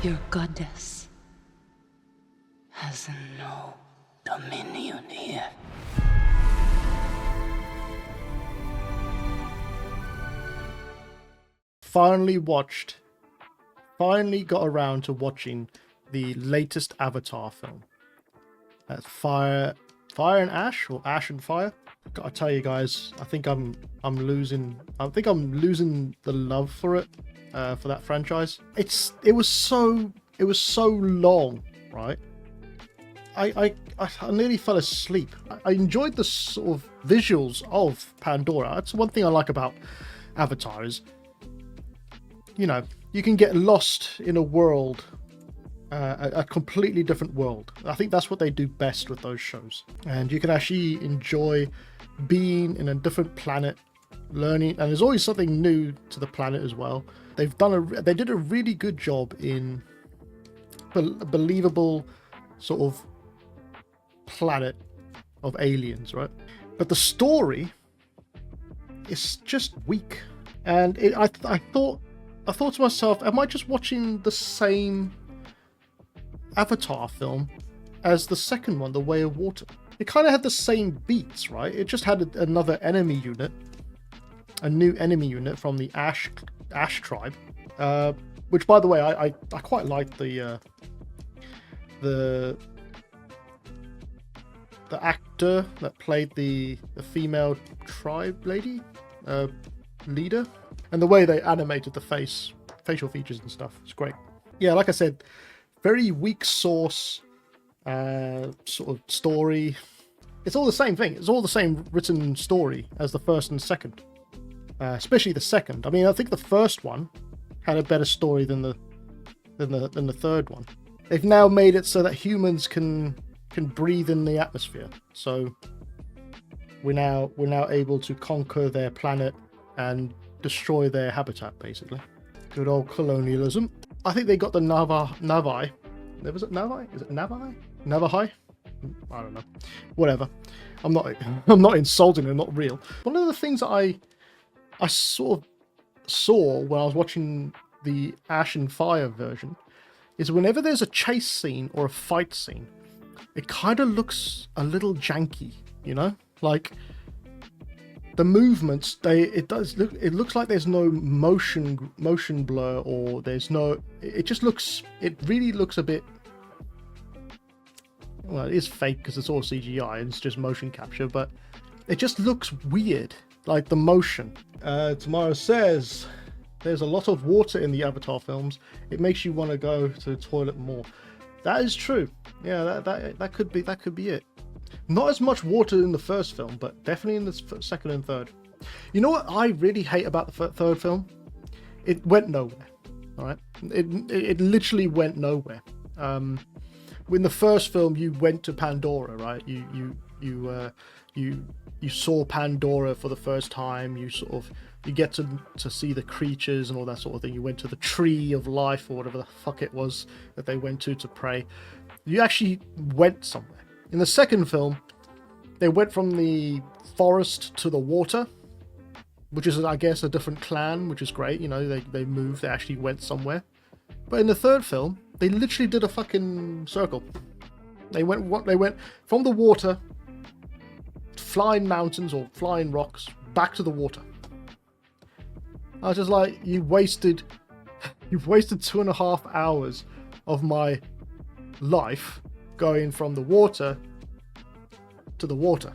Your goddess has no dominion here. Finally got around to watching the latest Avatar film. That's Fire and Ash, or Ash and Fire. Gotta tell you guys, I think I'm losing the love for it, for that franchise. It was so long, right? I nearly fell asleep. I enjoyed the sort of visuals of Pandora. That's one thing I like about Avatar is, you know, you can get lost in a world, a completely different world. I think that's what they do best with those shows. And you can actually enjoy being in a different planet, learning, and there's always something new to the planet as well. They did a really good job in a believable sort of planet of aliens, right? But the story is just weak. And I thought to myself, am I just watching the same Avatar film as the second one, The Way of Water? It kind of had the same beats, right? It just had another enemy unit, a new enemy unit from the Ash tribe, which, by the way, I quite liked the actor that played the female tribe lady leader, and the way they animated the facial features and stuff. It's great. Yeah, like I said, very weak source sort of story. It's all the same thing. It's all the same written story as the first and second, especially the second. I mean, I think the first one had a better story than the third one. They've now made it so that humans can breathe in the atmosphere. So we're now able to conquer their planet and destroy their habitat, basically. Good old colonialism. I think they got the Navajo. Was it Navajo? Is it Navajo? Navajo? I don't know. Whatever. I'm not insulting. They're not real. One of the things that I sort of saw when I was watching the Ash and Fire version is whenever there's a chase scene or a fight scene, it kind of looks a little janky, you know? Like the movements, it looks like there's no motion blur, or there's no, it really looks a bit, well, it is fake because it's all CGI and it's just motion capture, but it just looks weird, like the motion. Tomorrow says there's a lot of water in the Avatar films. It makes you want to go to the toilet more. That is true. Yeah, that could be it. Not as much water in the first film, but definitely in the second and third. You know what I really hate about the third film? It went nowhere. All right, it literally went nowhere. In the first film, you went to Pandora, right? You saw Pandora for the first time. You get to see the creatures and all that sort of thing. You went to the tree of life, or whatever the fuck it was that they went to pray. You actually went somewhere. In the second film, they went from the forest to the water, which is, I guess, a different clan, which is great. You know, they moved, they actually went somewhere. But in the third film, they literally did a fucking circle. They went from the water, flying mountains or flying rocks, back to the water. I was just like, you've wasted 2.5 hours of my life going from the water to the water.